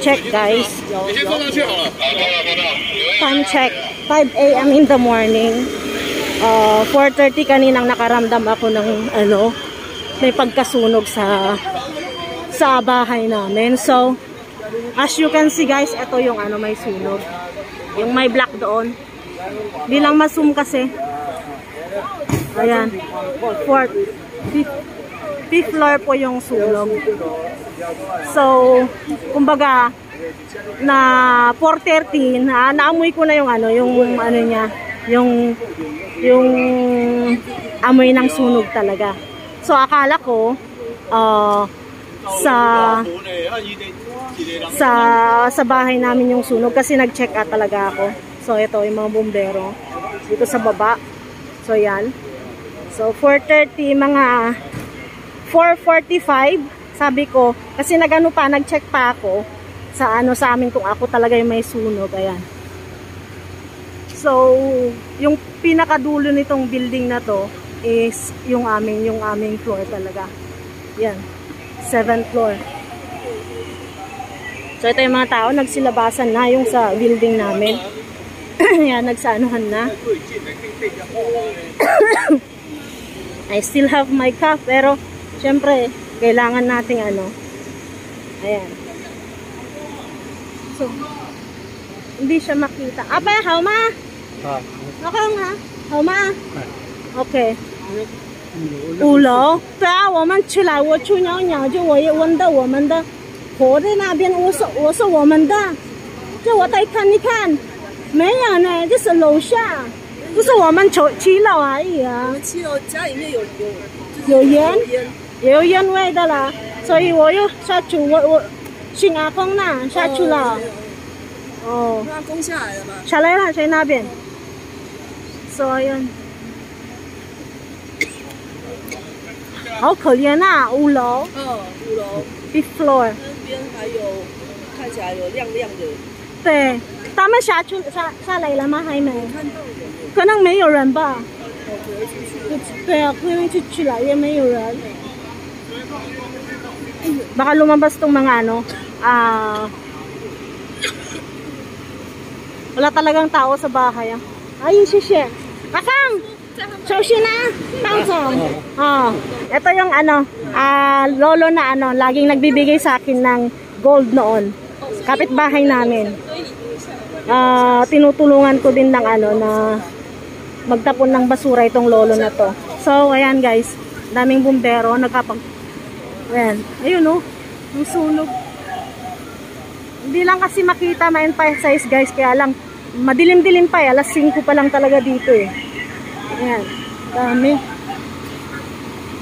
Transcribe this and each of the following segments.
check, guys. Time check. 5 a.m. in the morning. 4:30 kaninang nakaramdam ako ng may pagkasunog sa bahay namin. So, as you can see, guys, ito yung may sunog. Yung may black doon. Di lang ma-zoom kasi. Ayan. 5th floor po yung sunog. So, kumbaga, na 4:30, naamoy ko na yung yung amoy ng sunog talaga. So, akala ko, sa bahay namin yung sunog kasi nag-check out talaga ako. So, ito yung mga bumbero dito sa baba. So, yan. So, 4:30, mga 4:45, sabi ko, kasi nag-check pa ako sa amin kung ako talaga yung may sunog. Ayan. So, yung pinakadulo nitong building na to is yung aming floor talaga. Yan. 7th floor. So, ito yung mga tao, nagsilabasan na yung sa building namin. Yan, nagsaanuhan na. I still have my cup, pero syempre, kailangan nating ayan. So, hindi siya makita. Apa, how ma? Okay nga. How ma? Okay. 5楼，对啊，我们起来，我去尿尿，就我也闻到我们的火在那边，我说我们的，就我再看一看，没有呢，就是楼下，不是我们7楼而已啊。我们7楼家里面有烟，有烟味的啦，所以我又下去，我请阿公呢下去了。哦，阿公下来了吗？下来了，在那边。所以。好可怜啊，5楼。5楼。5th floor。那边还有，看起来有亮亮的。对，他们下来了吗？还没。看到有。可能没有人吧。对啊，可能去了也没有人。Baka lumabas tong mga wala talagang tao sa bahay. Ay, shit. Akang! 首先na, Tangzong. Ito yung lolo na laging nagbibigay sa akin ng gold noon. Kapitbahay namin. Tinutulungan ko din ng na magtapon ng basura itong lolo na to. So, ayan guys, daming bumbero ayan, ayun yung sunog. Hindi lang kasi makita ma-emphasize guys, kaya lang madilim-dilim pa alas 5 pa lang talaga dito Ayan, dami.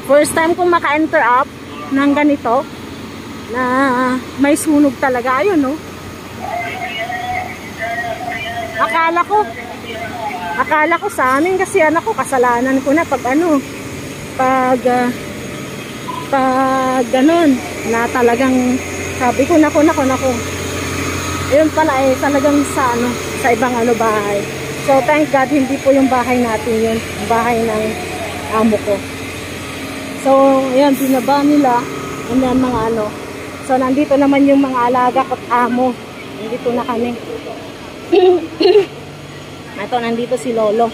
First time kong maka-enter up ng ganito na may sunog talaga. Ayun, Akala ko sa amin kasi kasalanan ko na pag ganun na talagang sabi ko nako. Ayun pala talagang sa ibang bahay. So, thank God, hindi po yung bahay natin yun. Yung bahay ng amo ko. So, ayan, binaba nila. Ayan, mga So, nandito naman yung mga alaga ko't amo. Nandito na kami. Ito, nandito si Lolo.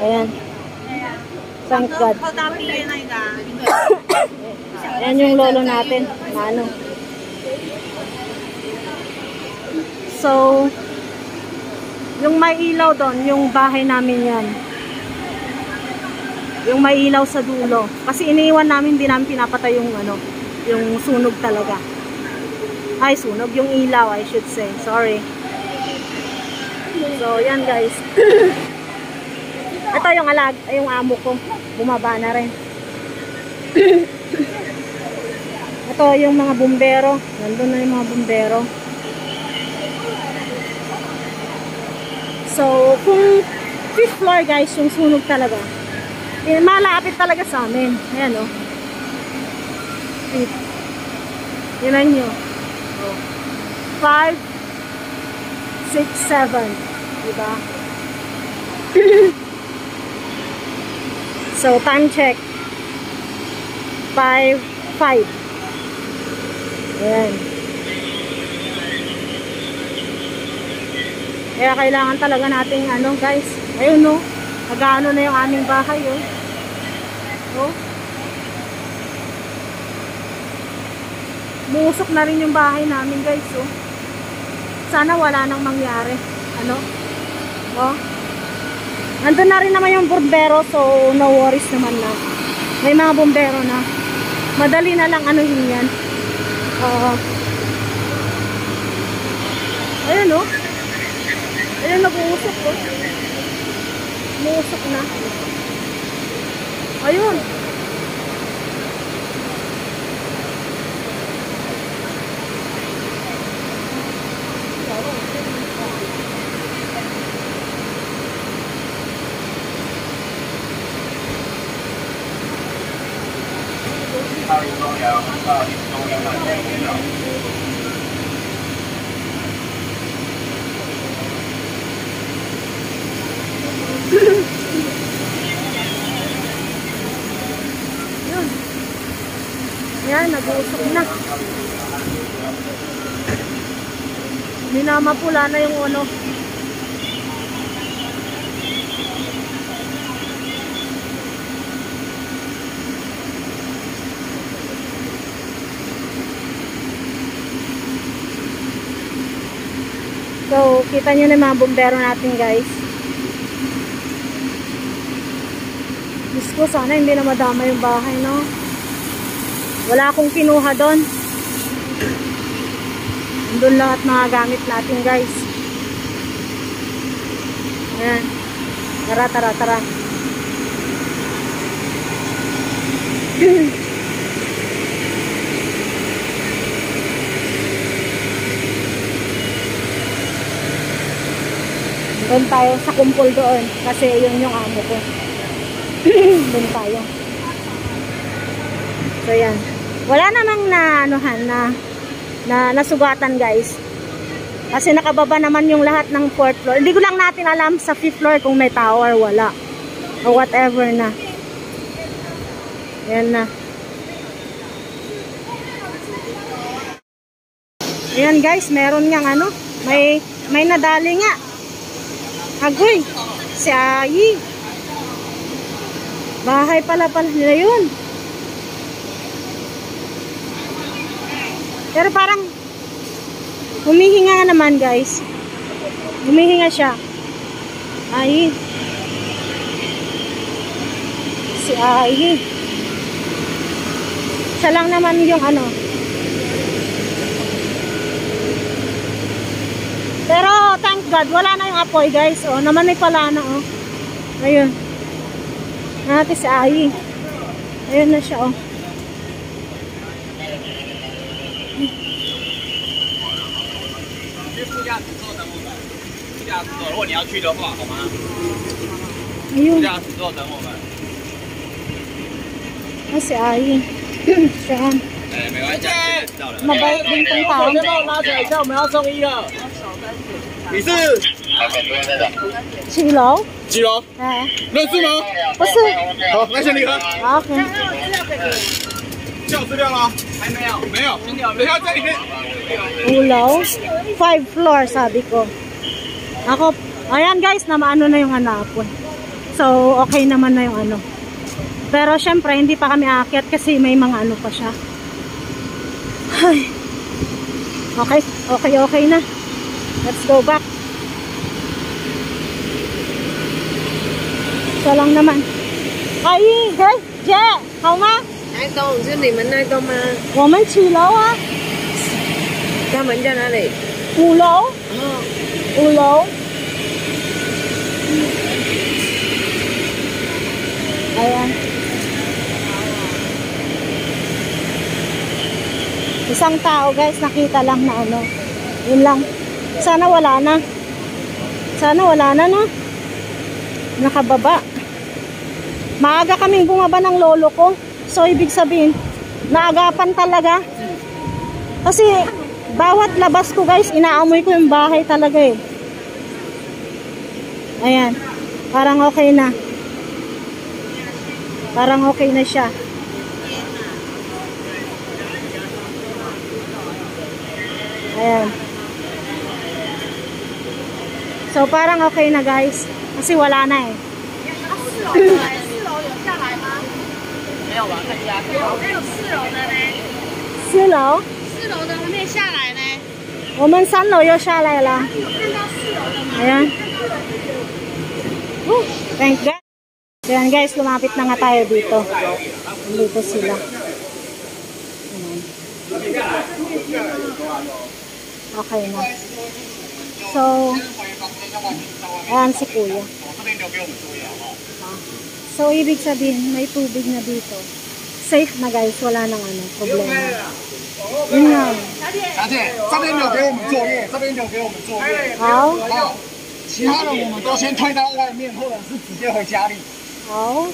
Ayan. Thank God. Ayan yung Lolo natin. So, yung may ilaw doon, yung bahay namin yan. Yung may ilaw sa dulo. Kasi iniiwan namin, hindi namin pinapatay yung yung sunog talaga. Ay, sunog. Yung ilaw, I should say. Sorry. So, yan guys. Ito yung amo ko. Bumaba na rin. Ito yung mga bumbero. Nandun na yung mga bumbero. So, kung 5th floor guys, yung sunog talaga. Malapit talaga sa amin. Ayan 5th. Yan nyo. 5, 6, 7. Diba? So, time check. 5:05. Ayan. Kaya kailangan talaga nating ano guys. Ayun no. Nag-ano na yung aming bahay oh. Oh. Muusok na rin yung bahay namin guys oh. Sana wala nang mangyari. Ano? Oh. Nandun na rin naman yung bumbero, so no worries naman na. May mga bumbero na. Madali na lang anuhin yan. Ayun oh. Ayun, nag-uusok oh. Umuusok na. Ayun. Yun. Yan, nag-uusok na. Minamapula na yung ano. So, kita nyo na yung mga bumbero natin guys. Diyos ko, sana hindi na madama yung bahay, no? Wala akong kinuha doon. Doon lahat mga gamit natin guys. Ayan. Tara, tara, tara. Doon tayo sa kumpol doon. Kasi yun yung amo ko. Doon tayo. So yan. Wala namang naanuhan na nasugatan guys. Kasi nakababa naman yung lahat ng 4th floor. Hindi ko lang natin alam sa 5th floor kung may tower wala. O whatever na. Yan na. Ayan guys, meron niyang ano. May nadali nga. Agoy. Si Ayi. Bahay pala nila yun. Pero parang humihinga naman guys. Humihinga siya. Ay. Si Ay. Siya lang naman yung ano. Pero thank God, wala na yung apoy guys. Oh, naman may pala na oh. Ayun. Natin si Ay. Ayun na siya oh. 如果你要去的话，好吗？ Ayun. 副驾驶座等我们。 Si Ay. Siya. 哎，没关系，知道了。 Mabait din tong tao. 先帮我拉起来一下，我们要送医了。你是几楼？几楼？哎，认识吗？不是。好，那先离开。 OK。 叫资料吗？还没有，没有。等一下在里面。 Ulaw. 5th floor sabi ko. Ako, ayan guys, na maano na yung hanapon. So, okay naman na yung ano. Pero syempre, hindi pa kami aakyat kasi may mga ano pa siya. Ay. Okay na. Let's go back. Siya lang naman. Ay, hey, Je, hao ma? 哪栋？是你们那栋吗？我们7楼啊。他们在哪里？5楼。5楼。Ayan. Isang tao guys, nakita lang na ano. Yun lang. Sana wala na. Sana wala na no. Nakababa. Maaga kaming bumaba ng lolo ko. So ibig sabihin, naagapan talaga. Kasi bawat labas ko guys, inaamoy ko yung bahay talaga eh. Ayan. Parang okay na. Parang okay na siya. Ayan. So, parang okay na guys. Kasi wala na eh. 没有吧？看一下。还有4楼的呢。 4楼4楼的还没下来呢。我们3楼又下来了。有看到4楼的吗？ Ayan. Thank God. Ayan guys, lumapit na nga tayo dito. Dito sila. Ayan. Okay na. So, ayan si Kuya. So, ibig sabihin, may tubig na dito. Safe na guys, wala nang ano, problema. Yun nga. 小姐，这边有给我们作业，这边有给我们作业。 好，好，其他的我们都先推到外面，或者是直接回家里。好。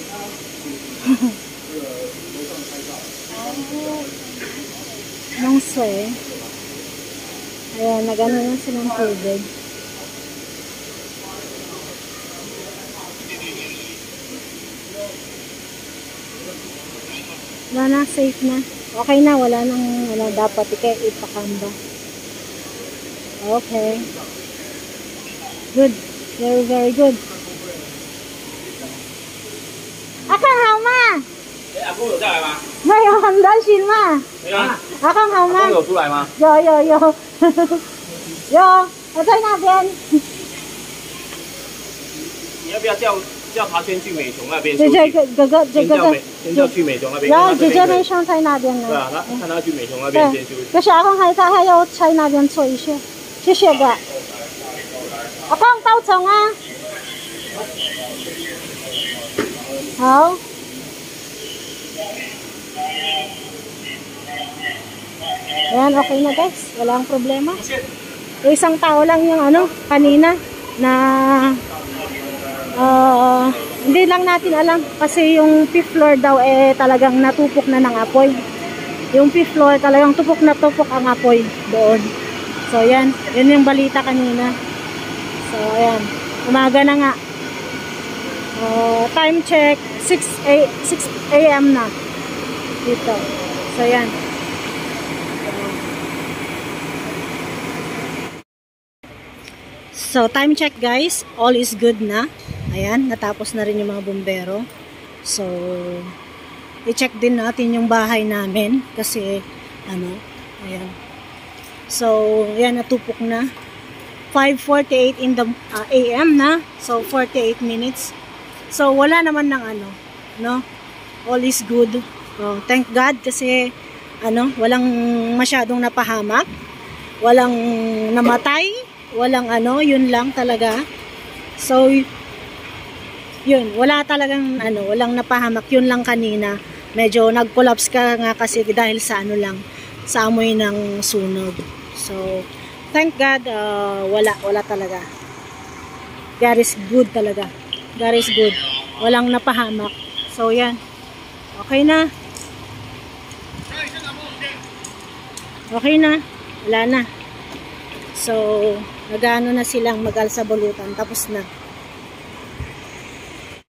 Yung sway. Ayan, nag-ano na silang tubig. Wala na, safe na. Okay na, wala nang dapat ipakamba. Okay. Good. Very, very good. Akang hao ma. 阿公有下来吗？没有，很担心嘛。没有。阿康好吗？阿公有出来吗？有，有，我在那边。你要不要叫他先去美瞳那边？这哥哥，先叫去美瞳那边。然后姐姐妹上在那边呢。对啊，看他去美瞳那边先休息。可是阿康还要在那边坐一下，谢谢哥。阿康到场啊。好。Ayan, okay na guys. Walang problema. Isang tao lang yung kanina na hindi lang natin alam kasi yung 5th floor daw talagang natupok na ng apoy. Yung 5th floor talagang tupok na tupok ang apoy doon. So yan, yun yung balita kanina. So ayan, umaga na nga. Time check 6 AM na dito. So yan. So, time check guys. All is good na. Ayan, natapos na rin yung mga bumbero. So, i-check din natin yung bahay namin. Kasi, ayan. So, ayan, natupok na. 5:48 in the AM na. So, 48 minutes. So, wala naman ng no? All is good. Thank God kasi, walang masyadong napahamak. Walang namatay. Walang yun lang talaga. So, yun, wala talagang walang napahamak. Yun lang kanina. Medyo nag-collapse ka nga kasi dahil sa sa amoy ng sunog. So, thank God, wala talaga. God is good talaga. God is good. Walang napahamak. So, yan. Okay na. Okay na. Wala na. So, nag-ano na silang mag-alsa bulutan. Tapos na.